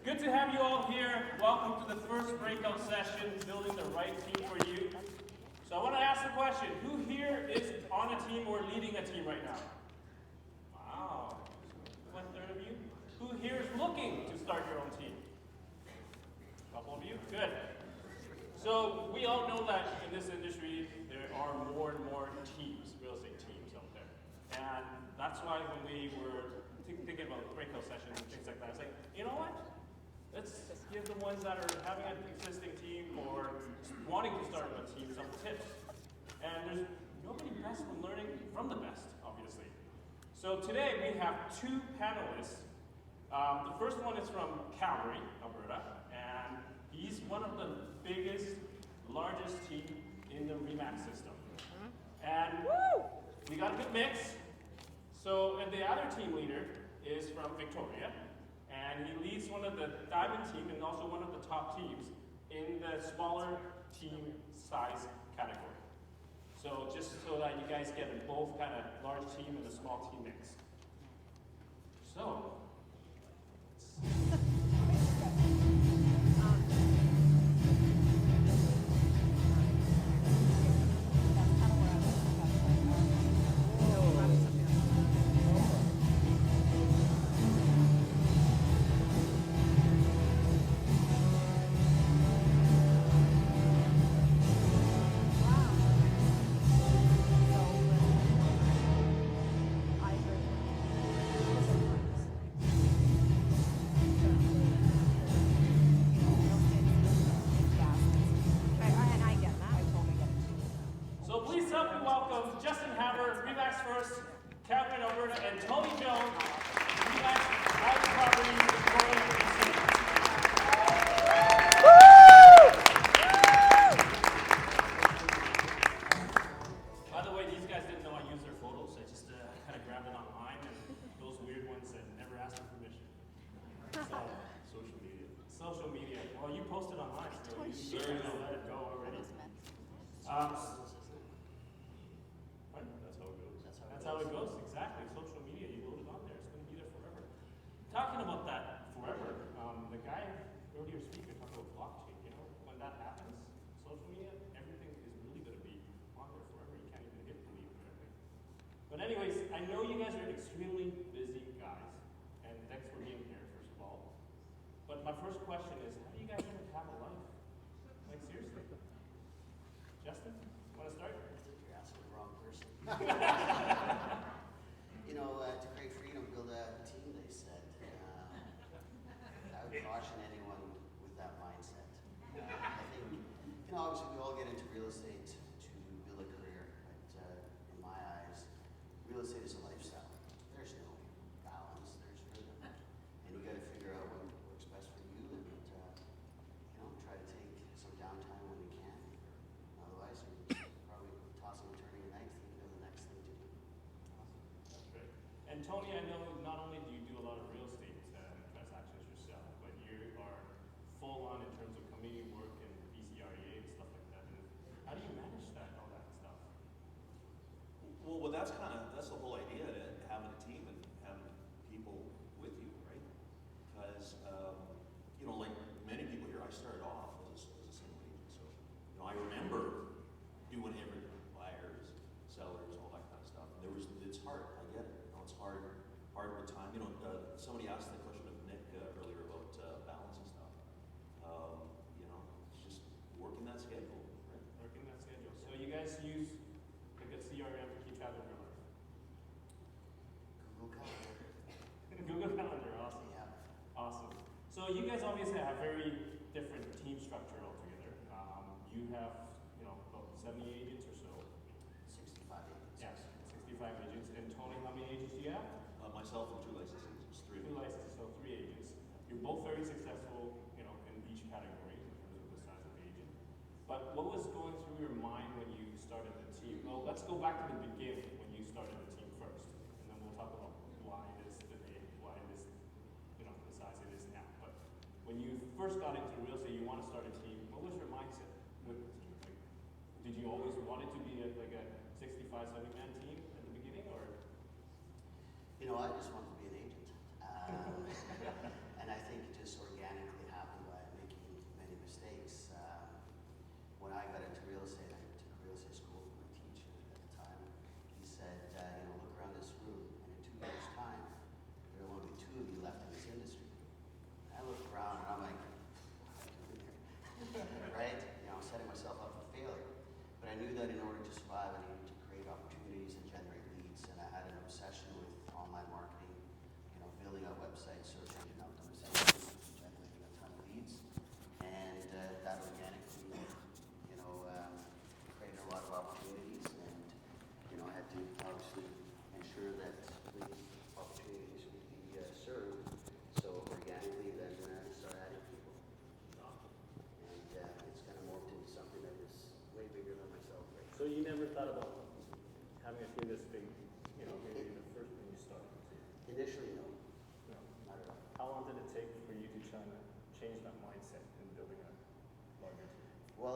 Good to have you all here. Welcome to the first breakout session, Building the Right Team for You. So I want to ask the question, who here is on a team or leading a team right now? Wow, 1/3 of you. Who here is looking to start your own team? A couple of you, good. So we all know that in this industry, there are more and more teams, real estate teams out there. And that's why when we were thinking about breakout sessions and things like that, it's like, you know what? Let's give the ones that are having an existing team or wanting to start a team some tips. And there's nobody best than learning from the best, obviously. So today we have two panelists. The first one is from Calgary, Alberta, and he's one of the biggest, largest team in the RE/MAX system. And we got a good mix. So, and the other team leader is from Victoria, and he leads one of the diamond team and also one of the top teams in the smaller team size category. So just so that you guys get a both kind of large team and a small team mix. So, please help me welcome Justin Hammer, RE/MAX First, Calgary, Alberta, and Tony Jones, RE/MAX Private Properties, Victoria, BC. By the way, these guys didn't know I used their photos. I just kind of grabbed it online, and those weird ones that never asked for permission. So, social media. Social media. Well, you posted online, so you better let it go already. That's how it goes, exactly. Social media, you load it on there, it's going to be there forever. Talking about that forever, the guy earlier speaker talked about blockchain. You know, when that happens, social media, everything is really going to be on there forever. You can't even hit delete or anything. But anyways, I know you guys are extremely busy guys, and thanks for being here, first of all. But my first question is, how do you guys even have a life? Like, seriously? Justin, want to start? You're asking the wrong person. To create freedom, build a team, they said. I would caution anyone with that mindset. I think, obviously we all get into real estate to build a career, but in my eyes, real estate is a lifestyle. There's no balance, there's rhythm. And you got to figure out what works best for you and, try to take some downtime when you can. Otherwise, you're probably tossing and turning at night thinking of the next thing to do. That's great. And Tony, I know not only do you do a lot of real estate transactions yourself, but you are full on in terms of community work and BCREA and stuff like that. And how do you manage that, all that stuff? Well, that's the whole idea, having a team and having people with you, right? Because, like many people here, I started off as a single agent. So, I remember doing everything, buyers, sellers, all that kind of stuff. And it's hard, I get it. It's hard with time. Somebody asked the question of Nick earlier about balance and stuff. It's just working that schedule, right? Working that schedule. So you guys use like a CRM to keep track of your life? Google Calendar. Google Calendar, awesome. Yeah. Awesome. So you guys obviously have very different team structure altogether. You have, about 70 agents or so. 65 agents. Yes, 65 agents. And Tony, how many agents do you have? Myself and 2 licensed agents, 3. 2 licenses, so 3 agents. You're both very successful, in each category in terms of the size of the agent. But what was going through your mind when you started the team? Well, let's go back to the beginning when you started the team first, and then we'll talk about why it is today, why it is, the size it is now. But when you first got into real estate, you want to start a team. What was your mindset with the team? Like, did you always want it to be like a 65, 70-man team at the beginning, or? I just wanted to be an agent. And I think just organically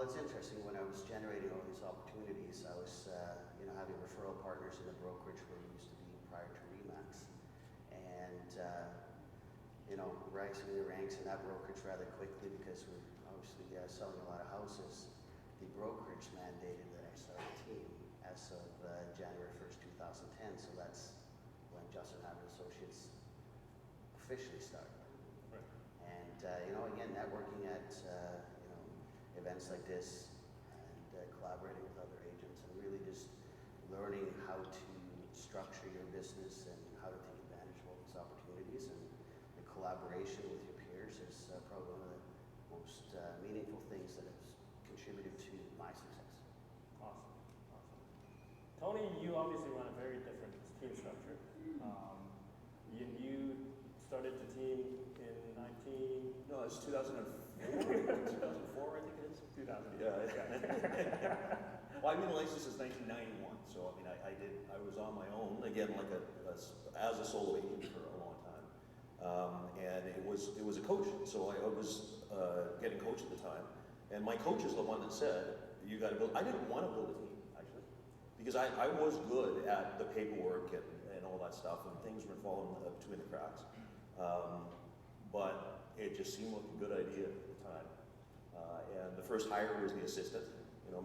Well, it's interesting. When I was generating all these opportunities, I was, having referral partners in the brokerage where we used to be prior to Remax, and rising the ranks in that brokerage rather quickly because we're obviously selling a lot of houses. The brokerage mandated that I start a team as of January 1st, 2010. So that's when Justin Hammond Associates officially started. Right. And again, networking at events like this and collaborating with other agents and really just learning how to structure your business and how to take advantage of all these opportunities, and the collaboration with your peers is probably one of the most meaningful things that has contributed to my success. Awesome. Tony, you obviously run a very different team structure. You started the team in 19... No, it's 2004. 2004, I think it is. 2000. Yeah. Well, I've been licensed since 1991, so I mean, I was on my own again, like as a solo agent for a long time, and it was a coach. So I was getting coached at the time, and my coach is the one that said, "You got to build." I didn't want to build a team actually, because I was good at the paperwork and all that stuff, and things were falling between the cracks. But it just seemed like a good idea at the time. And the first hire was the assistant.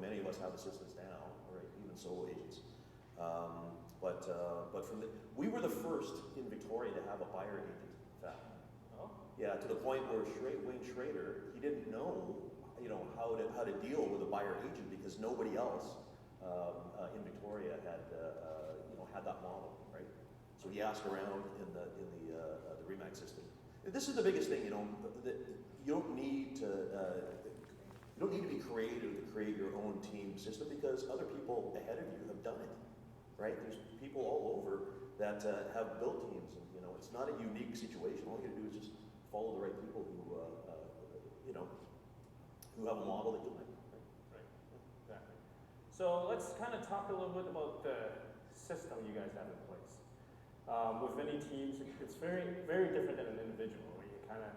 Many of us have assistants now, right? Even solo agents. But we were the first in Victoria to have a buyer agent. In fact, Oh. yeah, to the point where Wayne Schrader, he didn't know, how to deal with a buyer agent because nobody else in Victoria had that model, right? So he asked around in the Remax system. This is the biggest thing, that you don't need to be creative to create your own team system because other people ahead of you have done it, right? There's people all over that have built teams, and it's not a unique situation. All you got to do is just follow the right people who have a model that you like. Right, exactly. So let's kind of talk a little bit about the system you guys have in place. With many teams, it's very, very different than an individual, where you kind of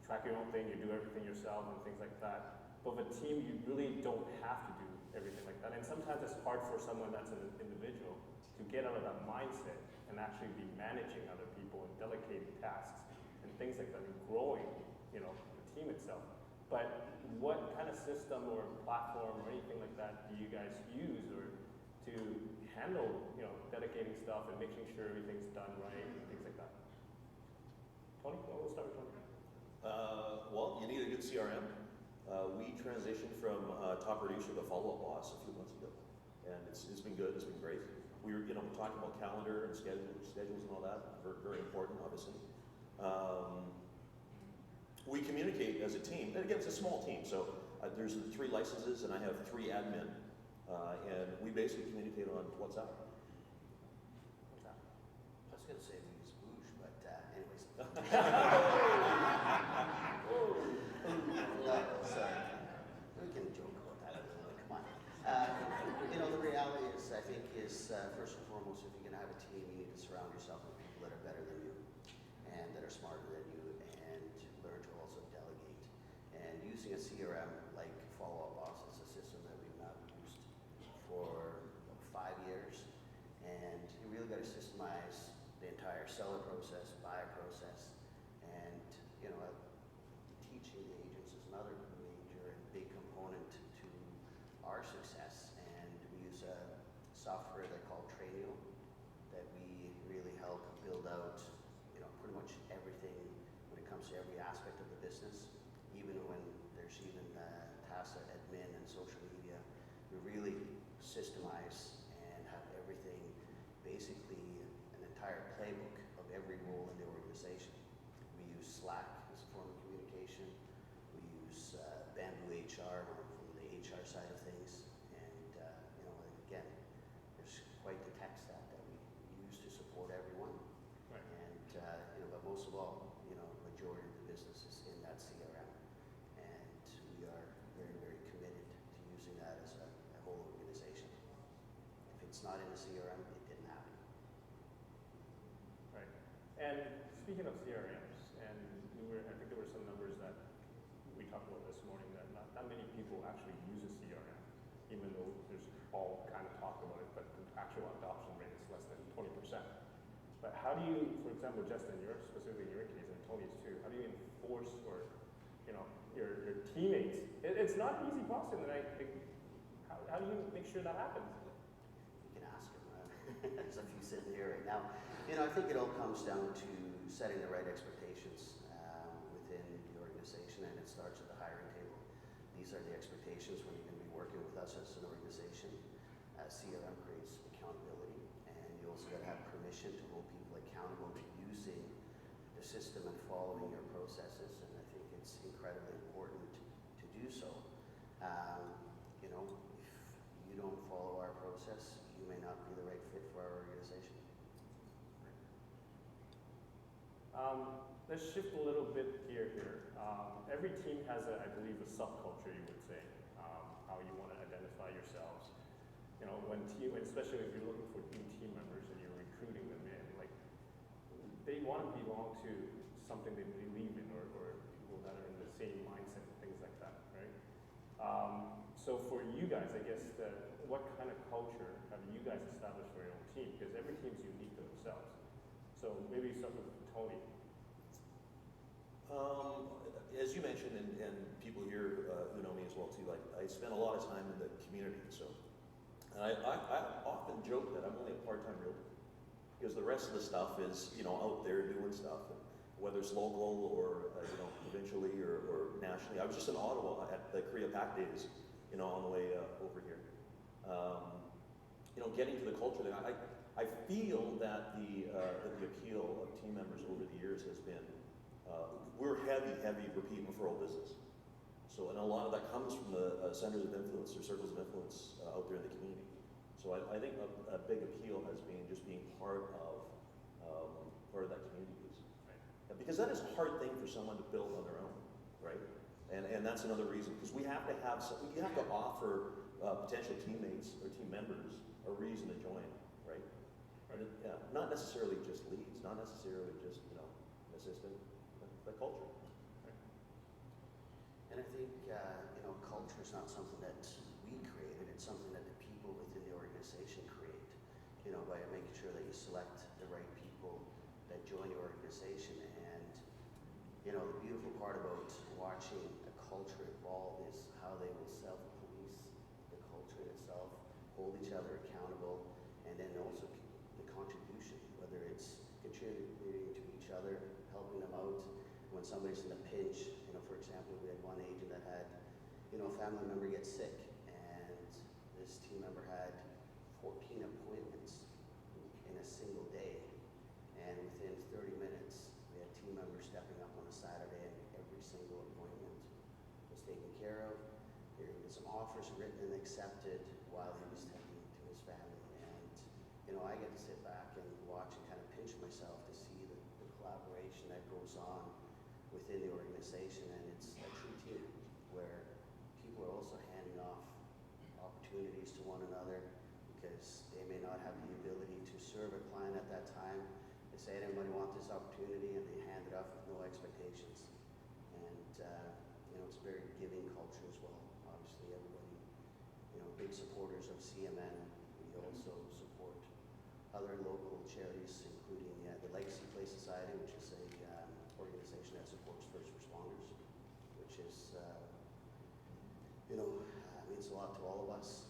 track your own thing, you do everything yourself and things like that. But with a team, you really don't have to do everything like that. And sometimes it's hard for someone that's an individual to get out of that mindset and actually be managing other people and delegating tasks and things like that and growing, the team itself. But what kind of system or platform or anything like that do you guys use or to handle, delegating stuff and making sure everything's done right and things like that? Tony, we'll start with Tony. Well, you need a good CRM. We transitioned from Top Producer to Follow Up Boss a few months ago, and it's been good. It's been great. We were talking about calendar and schedules and all that. Very important, obviously. We communicate as a team, and again, it's a small team. So there's 3 licenses, and I have 3 admin, and we basically communicate on WhatsApp. I was going to say we use Boosh, but anyways. Sorry. We can joke about that a little bit. Come on. The reality is, I think, first and foremost, if you're going to have a team, you need to surround yourself with people that are better than you and that are smarter than you, and learn to also delegate. And using a CRM like Follow Up Boss is a system that we've now used for 5 years, and you really got to systemize the entire seller process, buyer process, and teaching the agents is another major and big component to our success. And we use a software they call Trainio that we really help build out, pretty much everything when it comes to every aspect of the business, even when there's even tasks of admin and social media. We really systemize and have everything, basically an entire playbook of every role in the organization. We use Slack as a form of communication. We use Bamboo HR from the HR side of things. And, again, there's quite the tech stack that we use to support everyone. Right. And, but most of all, majority of the business is in that CRM. And we are very, very committed to using that as a whole organization. If it's not in the CRM, it didn't happen. Right. And speaking of CRMs, and I think there were some numbers that we talked about this morning that not many people actually use a even though there's all kind of talk about it, but the actual adoption rate is less than 20%. But how do you, for example, Justin, specifically in your case, and Tony's too, how do you enforce or, your teammates? It's not an easy process, and I think, how do you make sure that happens? You can ask him. There's a few sitting here right now. I think it all comes down to setting the right expectations within the organization, and it starts at the hiring table. These are the expectations when you're going to be working with us as an organization. CRM creates accountability, and you also got to have permission to hold people accountable to using the system and following your processes, and I think it's incredibly important to do so. If you don't follow our process, you may not be the right fit for our organization. Let's shift a little bit here. Every team has, I believe, a subculture, you would say, how you want to identify yourselves. Especially if you're looking for new team members and you're recruiting them in, like, they want to belong to something they believe in or people that are in the same mindset and things like that, right? So for you guys, I guess, what kind of culture have you guys established for your own team? Because every team's unique to themselves. So maybe start with Tony. As you mentioned, and people here who know me as well too, like I spend a lot of time in the community, so and I often joke that I'm only a part-time realtor because the rest of the stuff is out there doing stuff, and whether it's local or provincially or nationally. I was just in Ottawa at the Korea Pack Days, on the way over here. Getting to the culture there, I feel that the appeal of team members over the years has been. We're heavy repeat referral business. So, and a lot of that comes from the centers of influence or circles of influence out there in the community. So I think a big appeal has been just being part of that community piece. Right. Because that is a hard thing for someone to build on their own, right? And that's another reason, because you have to offer potential teammates or team members a reason to join, right? Right. Yeah, not necessarily just leads, not necessarily just an assistant. The culture. And I think, culture is not something that we created, it's something that the people within the organization create, by making sure that you select the right people that join your organization. And, the beautiful part about watching a culture evolve is how they will self-police the culture itself, hold each other accountable, and then also the contribution, whether it's contributing to each other, helping them out. When somebody's in a pinch, for example, we had one agent that had, a family member get sick, and this team member had 14 appointments in a single day. And within 30 minutes, we had team members stepping up on a Saturday, and every single appointment was taken care of. There was some offers written and accepted while he was tending to his family. And, I get to sit back and watch and kind of pinch myself to see the collaboration that goes on within the organization, and it's a true team where people are also handing off opportunities to one another because they may not have the ability to serve a client at that time. They say, anybody want this opportunity, and they hand it off with no expectations. And it's a very giving culture as well. Obviously, everybody, big supporters of CMN. We also support other local charities, including the Legacy Play Society, which is a organization that supports first responders, which is, means a lot to all of us.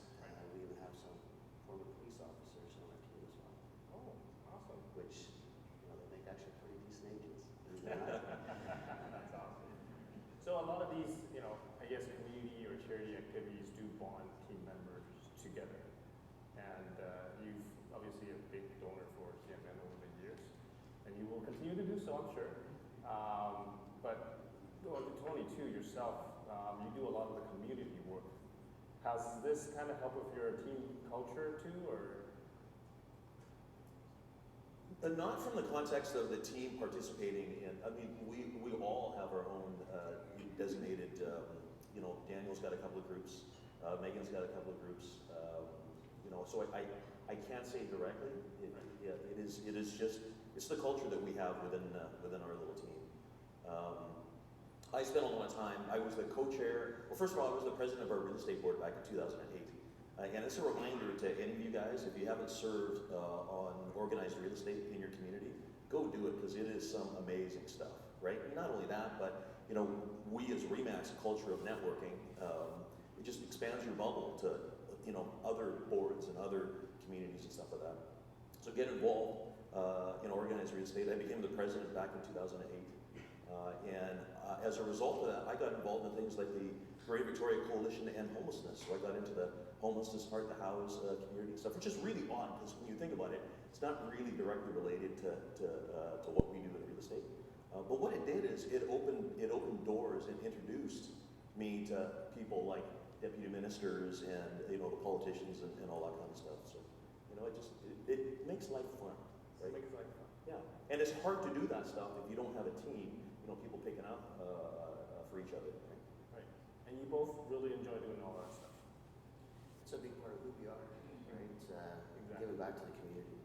We even have some former police officers on our team as well. Oh, awesome. Which, they make actually pretty decent agents. That's awesome. So a lot of these, I guess community or charity activities do bond team members together. And you've obviously a big donor for CMN over the years, and you will continue to do so, I'm sure. But Tony, too, yourself, you do a lot of the community work. Has this kind of helped with your team culture too, or? Not from the context of the team participating in. I mean, we all have our own designated. Daniel's got a couple of groups. Megan's got a couple of groups. So I can't say directly. It is just it's the culture that we have within our little team. I spent a lot of time. I was the co-chair. Well, first of all, I was the president of our real estate board back in 2008. And it's a reminder to any of you guys, if you haven't served on organized real estate in your community, go do it, because it is some amazing stuff, right? Not only that, but we as REMAX, culture of networking, it just expands your bubble to other boards and other communities and stuff like that. So get involved in organized real estate. I became the president back in 2008. As a result of that, I got involved in things like the Greater Victoria Coalition to End Homelessness. So I got into the homelessness, Heart to House community stuff, which is really odd, because when you think about it, it's not really directly related to what we do in real estate. But what it did is it opened doors and introduced me to people like deputy ministers and the politicians and all that kind of stuff. So it makes life fun, right? It makes life fun. Yeah, and it's hard to do that stuff if you don't have a team. People picking up for each other. Right? Right. And you both really enjoy doing all that stuff. It's a big part of who we are, right? Exactly. Giving back to the community.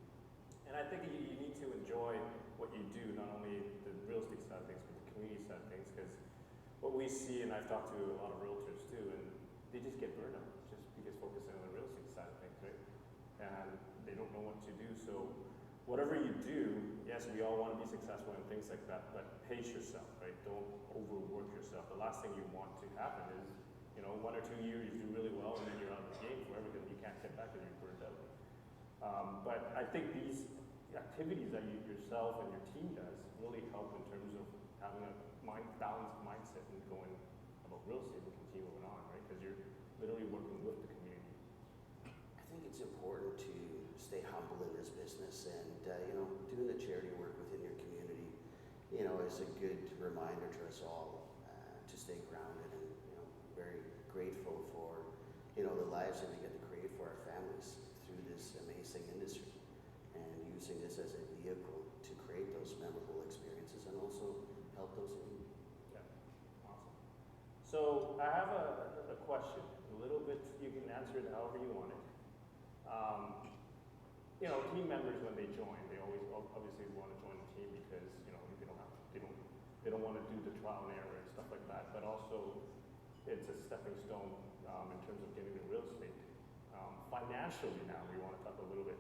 And I think you need to enjoy what you do, not only the real estate side of things, but the community side of things, because what we see, and I've talked to a lot of realtors too, and they just get burned out just because focusing on the real estate side of things, right? And they don't know what to do. So whatever you do, yes, we all want to be successful and things like that, but pace yourself, right? Don't overwork yourself. The last thing you want to happen is, 1 or 2 years you do really well and then you're out of the game forever because you can't get back because you're burned out. But I think these activities that you yourself and your team does really help in terms of having a balanced mindset and going about real estate and continue moving on, right? Because you're literally working with the community. I think it's important to stay humble in this business, and doing the charity work within your community, is a good reminder to us all to stay grounded, and very grateful for the lives that we get to create for our families through this amazing industry, and using this as a vehicle to create those memorable experiences and also help those in need. Yeah, awesome. So I have a question, a little bit, you can answer it however you want it. Team members, when they join, they always obviously want to join the team because, they don't want to do the trial and error and stuff like that, but also it's a stepping stone in terms of getting into real estate. Financially now, we want to talk a little bit,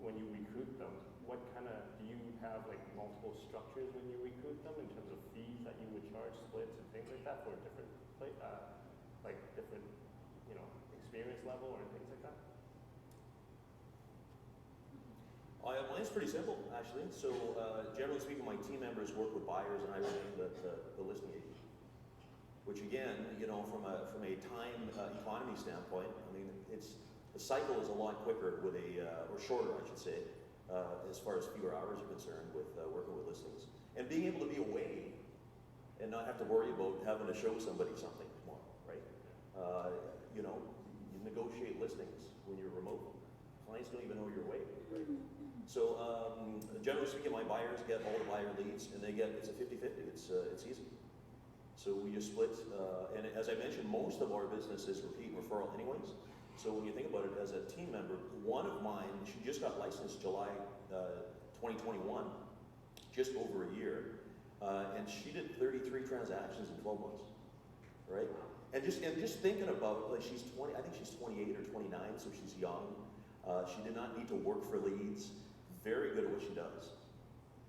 when you recruit them, what do you have like multiple structures when you recruit them in terms of fees that you would charge, splits and things like that for a different experience level or things like that? Mine's pretty simple, actually. So, generally speaking, my team members work with buyers, and I remain the listing agent. Which, again, from a time economy standpoint, the cycle is a lot quicker with or shorter, I should say, as far as fewer hours are concerned with working with listings, and being able to be away and not have to worry about having to show somebody something tomorrow, right? You negotiate listings when you're remote. Clients don't even know you're away, right? So, generally speaking, my buyers get all the buyer leads, and it's a 50-50. It's easy. So we just split, and as I mentioned, most of our business is repeat referral anyways. So when you think about it, as a team member, one of mine, she just got licensed July 2021, just over a year, and she did 33 transactions in 12 months, right? And just thinking about, like, she's 20, I think she's 28 or 29, so she's young. She did not need to work for leads. Very good at what she does,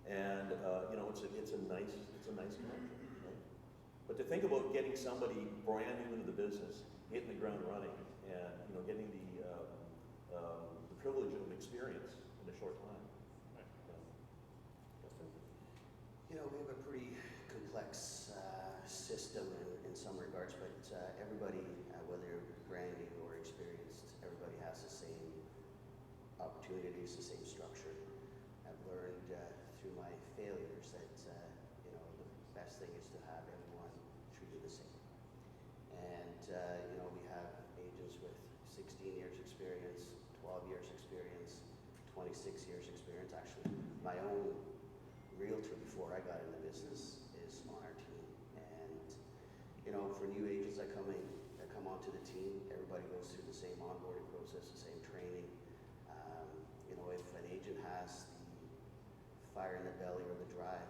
and it's a nice connection. Right? But to think about getting somebody brand new into the business, hitting the ground running, and getting the privilege of experience in a short time. Right. Justin? We have a pretty complex system in some regards, but everybody, whether you're brand new or experienced, everybody has the same opportunities, the same structure. I've learned through my failures that the best thing is to have everyone treated the same. And we have agents with 16 years experience, 12 years experience, 26 years experience. Actually, my own realtor before I got in the business is on our team. And for new agents that come onto the team, everybody goes through the same onboarding process, the same training. If an agent has the fire in the belly or the drive,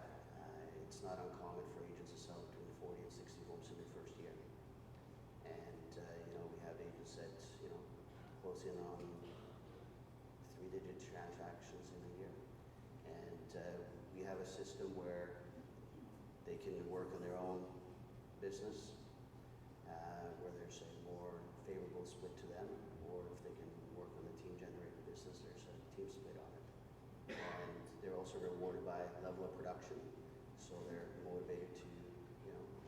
it's not uncommon for agents to sell between 40 and 60 homes in their first year. And we have agents that close in on 3-digit transactions in a year. And we have a system where they can work on their own business, where there's a more favorable split to them, or if they can work on the team-generated business, there's a team split on it. And they're also rewarded by level of production, so they're motivated to,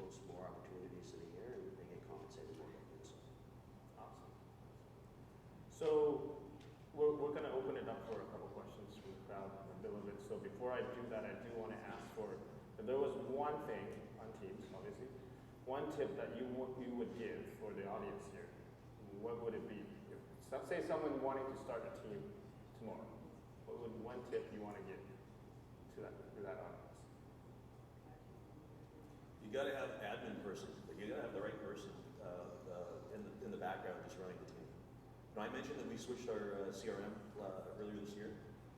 close more opportunities in a year, and they get compensated more. So. Awesome. So we're going to open it up for a couple questions from the crowd in a little bit. So before I do that, I do want to ask for, if there was one thing on Teams, obviously, one tip that you would give for the audience here, what would it be? If, say someone wanting to start a team tomorrow, what would one tip you want to give to that audience? You got to have admin person. You got to have the right person in the background just running the team. Now, I mentioned that we switched our CRM earlier this year.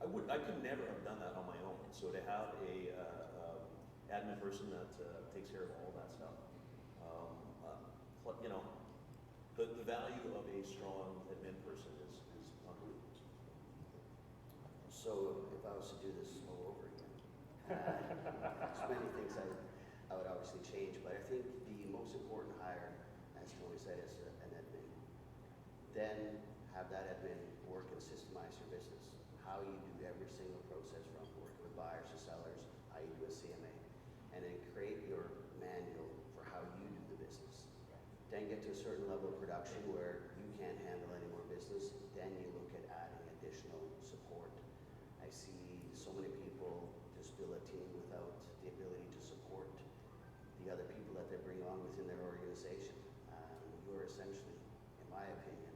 I could never have done that on my own. So to have a admin person that takes care of all that stuff, the value of a strong admin person is unbelievable. So if I was to do this all over again, there's many things I would obviously change, but I think the most important hire, as Tony said, is an admin. Then have that admin work and systemize your business. How you do every single process, from working with buyers to sellers, how you do a CMA, and then create your manual for how you do the business. Then get to a certain level of production where you can't handle any more business. Then you look at adding additional support. I see so many people just build a team without the ability to support the other people that they bring on within their organization. You are essentially, in my opinion,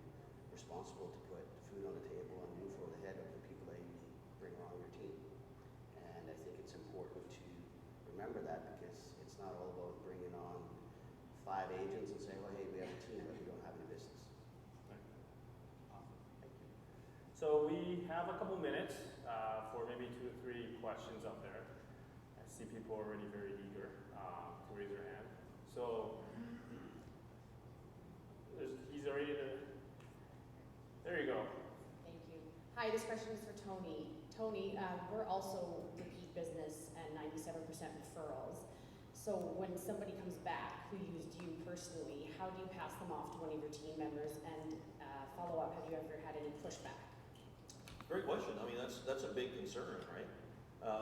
responsible to put food on the table and move over the head of the people that you bring on your team. And I think it's important to remember that, because it's not all about bringing on 5 agents and saying, well, hey, we have a team, but we don't have any business. Awesome. Thank you. So we have a couple minutes for maybe 2 or 3 questions up there. I see people already very eager to raise their hand. So he's already there you go. Thank you. Hi, this question is for Tony. Tony, we're also repeat business and 97% referrals. So when somebody comes back who used you personally, how do you pass them off to one of your team members, and follow up? Have you ever had any pushback? Great question. I mean, that's a big concern, right?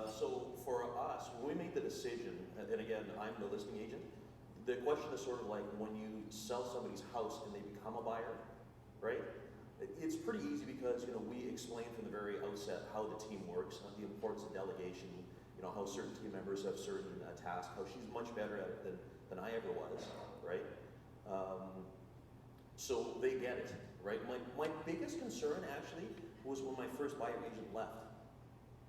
So for us, when we make the decision, and again, I'm the listing agent, the question is sort of like when you sell somebody's house and they become a buyer, right? It's pretty easy because, we explain from the very outset how the team works, the importance of delegation, how certain team members have certain tasks, how she's much better at it than I ever was, right? So they get it, right? My biggest concern actually was when my first buyer agent left,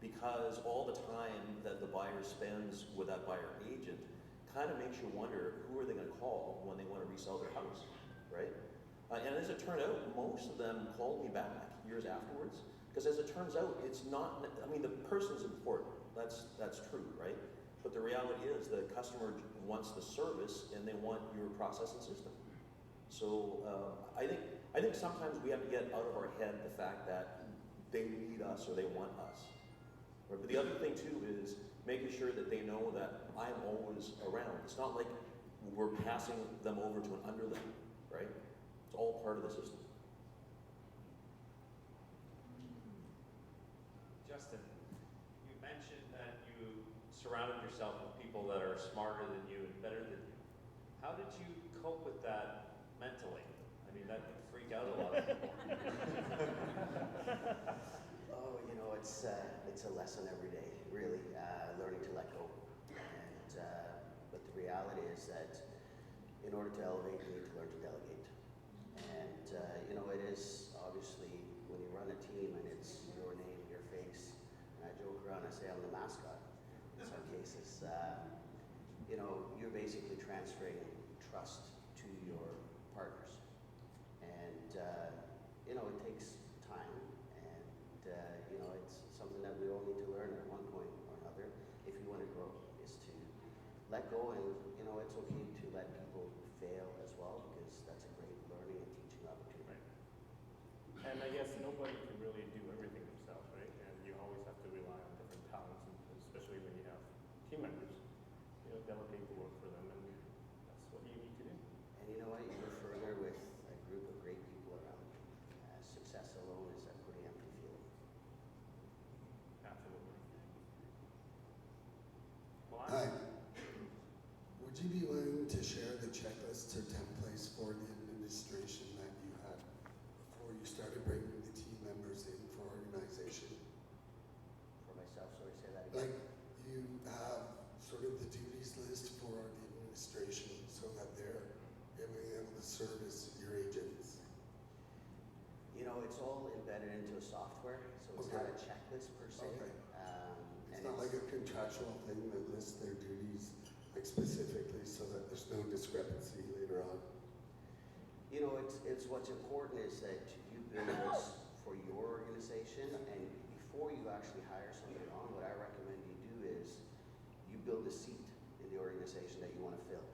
because all the time that the buyer spends with that buyer agent kind of makes you wonder, who are they going to call when they want to resell their house, right? And as it turned out, most of them called me back years afterwards, because as it turns out, it's not, the person's important, that's true, right? But the reality is the customer wants the service and they want your process and system. So I think sometimes we have to get out of our head the fact that they need us or they want us. Right? But the other thing too is making sure that they know that I'm always around. It's not like we're passing them over to an underling, right? It's all part of the system. Justin, you mentioned that you surrounded yourself with people that are smarter than you and better than you. How did you cope with that mentally? I mean, that could freak out a lot of people. Oh, it's a lesson every day, really, learning to let go. And but the reality is that in order to elevate, you need to learn to delegate. And it is obviously when you run a team and it's your name, your face. And I joke around, I say I'm the mascot in some cases. You're basically transferring trust to your partners. And it takes time, and it's something that we all need to learn at one point or another if you want to grow, is to let go. And it's okay to let people fail as well, because that's a great learning and teaching opportunity. Right. And I guess nobody can really do everything themselves, right? And you always have to rely on different talents, and especially when you have team members. You know, delegate the work for them, and that's what you need to do. And you know what, you go further with a group of great people around you. Success alone is a pretty empty feeling. Absolutely. Well, Hi. Would you be willing to share the checklists or templates for the administration that you had before you started bringing the team members in for organization? For myself, sorry, say that again. Like you have sort of the duties list for the administration so that they're able to service your agents. You know, it's all embedded into a software, so it's not a Okay. checklist per se. Okay. And It's not like a contractual thing that lists their duties like specifically so that there's no discrepancy later on. you know, it's what's important is that you build this for your organization, and before you actually hire somebody on, what I recommend you do is you build a seat in the organization that you want to fill.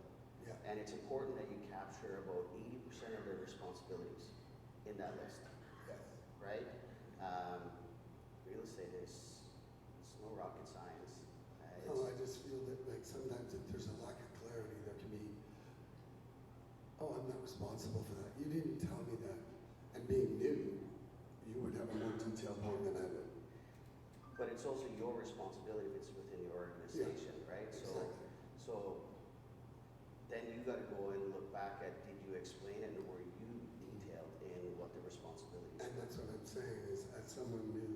Yeah. And it's important that you capture about 80% of their responsibilities in that list, Yes. right? Real estate is, it's no rocket science. No, I just feel that like sometimes if there's a lack of clarity, there can be, oh, I'm not responsible for that. You didn't tell me that. And being new, you would have a more detailed one than I would. But it's also your responsibility if it's within your organization, right? Exactly. So then you gotta go and look back at, did you explain it, and were you detailed in what the responsibilities And are? that's what I'm saying is, as someone new,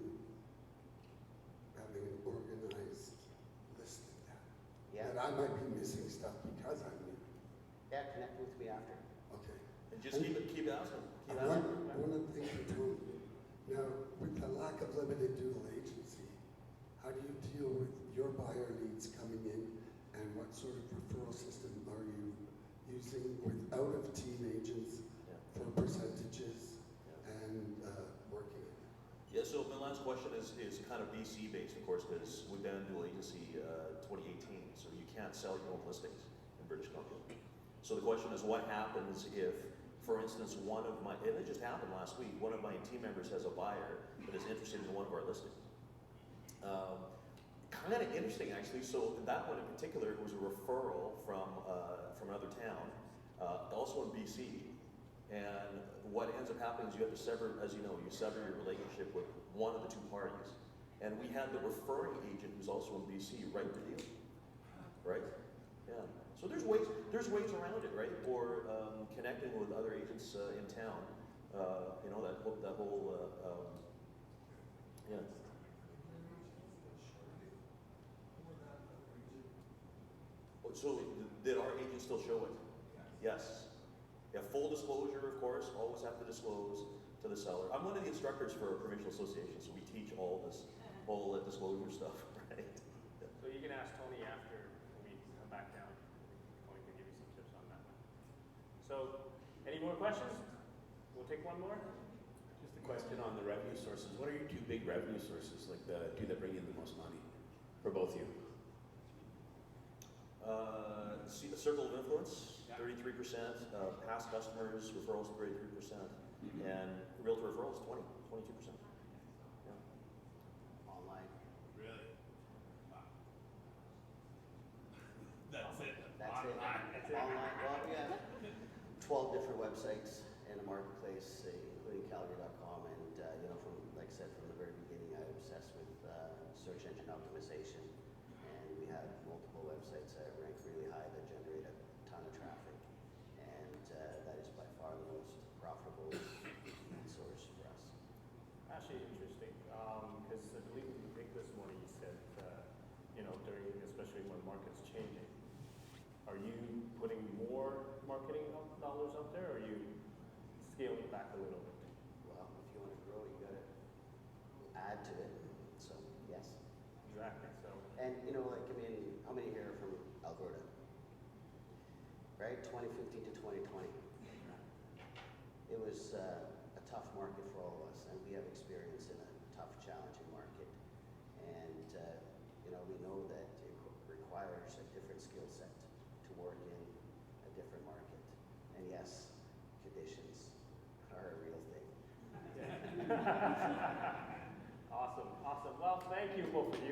having an organized list of that. Yeah, That I might be missing stuff because I'm new. yeah, connect with me after. Okay. And just keep asking. Keep One asking. of the things for Tony, now, with the lack of limited dual agency, how do you deal with your buyer leads coming in, and what sort of referral system are you using with out-of-team agents Yeah. for percentages Yeah. and working? Yeah, so my last question is kind of BC based, of course, because we banned dual agency 2018, so you can't sell your own listings in British Columbia. So the question is, what happens if, for instance, and it just happened last week, one of my team members has a buyer that is interested in one of our listings. Kind of interesting, actually. So that one in particular was a referral from another town, also in BC. And what ends up happening is you have to sever, as you know, you sever your relationship with one of the two parties. And we had the referring agent who's also in BC write the deal, right? Yeah. So there's ways around it, right? Or connecting with other agents in town. You know, that whole yeah. So did our agent still show it? Yes. Yeah, full disclosure, of course, always have to disclose to the seller. I'm one of the instructors for a provincial association, so we teach all this whole disclosure stuff, right? So you can ask Tony after we come back down. Tony can give you some tips on that one. So, any more questions? We'll take one more. Just a question on the revenue sources. What are your two big revenue sources, like the two that bring in the most money for both you? See the circle of influence, 33%, past customers, referrals, 33%, and realtor referrals, 22%. Yeah. Online. Really? That's it. That's it. Online. Well, we have 12 different websites in the marketplace, including Calgary.com, and you know, from like I said from the very beginning, I'm obsessed with search engine optimization, and we have multiple websites that rank really high that generate a ton of traffic, and that is by far the most profitable lead source for us. Actually interesting, because I believe in Vic this morning you said, you know, especially when market's changing, are you putting more marketing dollars out there, or are you scaling back a little bit? Well, if you want to grow, you got to add to it. So yes. Exactly, so. And you know, like, I mean, how many here are from Alberta? Right, 2015 to 2020. It was a tough market for all of us, and we have experience in a tough, challenging market. And you know, we know that it requires a different skill set to work in a different market. And yes, conditions are a real thing. Awesome, awesome. Well, thank you both for